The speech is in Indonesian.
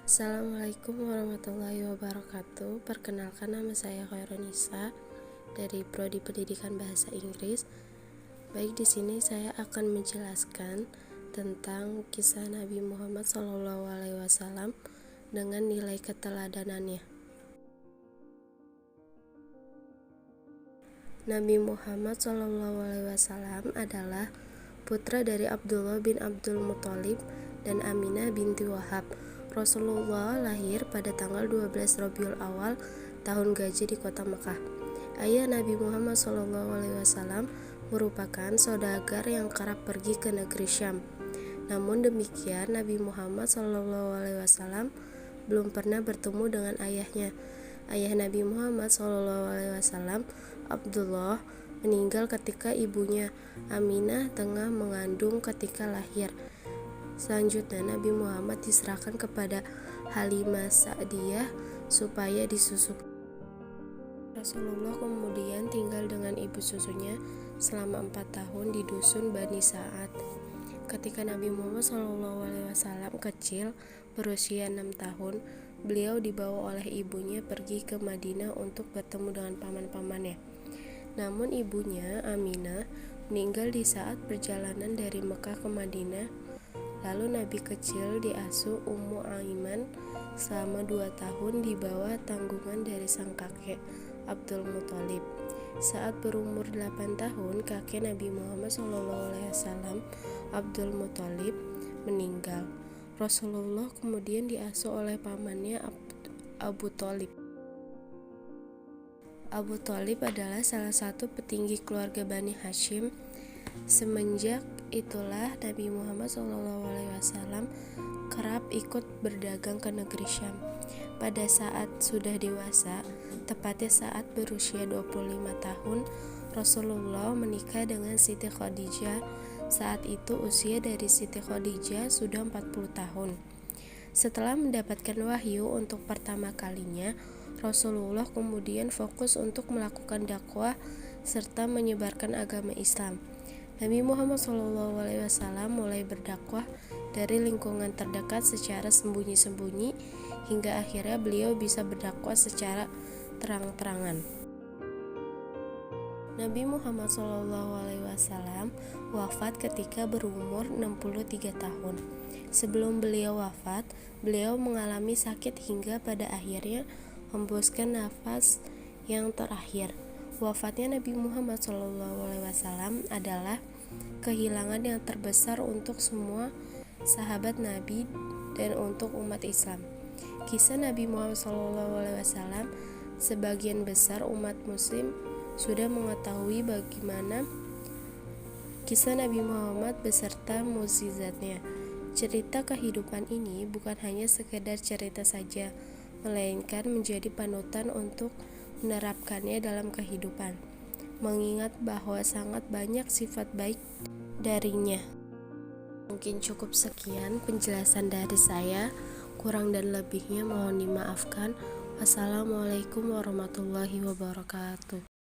Assalamualaikum warahmatullahi wabarakatuh. Perkenalkan, nama saya Khaironisa dari Prodi Pendidikan Bahasa Inggris. Baik, di sini saya akan menjelaskan tentang kisah Nabi Muhammad SAW dengan nilai keteladanannya. Nabi Muhammad SAW adalah putra dari Abdullah bin Abdul Muthalib dan Aminah binti Wahab. Rasulullah lahir pada tanggal 12 Rabiul Awal tahun Gajah di kota Mekah. Ayah Nabi Muhammad SAW merupakan saudagar yang kerap pergi ke negeri Syam. Namun demikian, Nabi Muhammad SAW belum pernah bertemu dengan ayahnya. Ayah Nabi Muhammad SAW, Abdullah, meninggal ketika ibunya Aminah tengah mengandung ketika lahir. Selanjutnya, Nabi Muhammad diserahkan kepada Halimah Sa'diyah supaya disusui. Rasulullah kemudian tinggal dengan ibu susunya selama 4 tahun di dusun Bani Sa'ad. Ketika Nabi Muhammad SAW kecil, berusia 6 tahun, beliau dibawa oleh ibunya pergi ke Madinah untuk bertemu dengan paman-pamannya. Namun ibunya, Aminah, meninggal di saat perjalanan dari Mekah ke Madinah. Lalu Nabi kecil diasuh Ummu Aiman selama 2 tahun di bawah tanggungan dari sang kakek Abdul Muthalib. Saat berumur 8 tahun, kakek Nabi Muhammad SAW, Abdul Muthalib, meninggal. Rasulullah kemudian diasuh oleh pamannya Abu Thalib. Abu Thalib adalah salah satu petinggi keluarga Bani Hashim. Semenjak itulah Nabi Muhammad SAW kerap ikut berdagang ke negeri Syam. Pada saat sudah dewasa, tepatnya saat berusia 25 tahun, Rasulullah menikah dengan Siti Khadijah. Saat itu usia dari Siti Khadijah sudah 40 tahun. Setelah mendapatkan wahyu untuk pertama kalinya, Rasulullah kemudian fokus untuk melakukan dakwah serta menyebarkan agama Islam. Nabi Muhammad SAW mulai berdakwah dari lingkungan terdekat secara sembunyi-sembunyi hingga akhirnya beliau bisa berdakwah secara terang-terangan. Nabi Muhammad SAW wafat ketika berumur 63 tahun. Sebelum beliau wafat, beliau mengalami sakit hingga pada akhirnya hembuskan nafas yang terakhir. Wafatnya Nabi Muhammad SAW adalah kehilangan yang terbesar untuk semua sahabat Nabi dan untuk umat Islam. Kisah Nabi Muhammad SAW, sebagian besar umat Muslim sudah mengetahui bagaimana kisah Nabi Muhammad beserta mukjizatnya. Cerita kehidupan ini bukan hanya sekedar cerita saja, melainkan menjadi panutan untuk menerapkannya dalam kehidupan, mengingat bahwa sangat banyak sifat baik darinya. Mungkin cukup sekian penjelasan dari saya, kurang dan lebihnya mohon dimaafkan. Wassalamualaikum warahmatullahi wabarakatuh.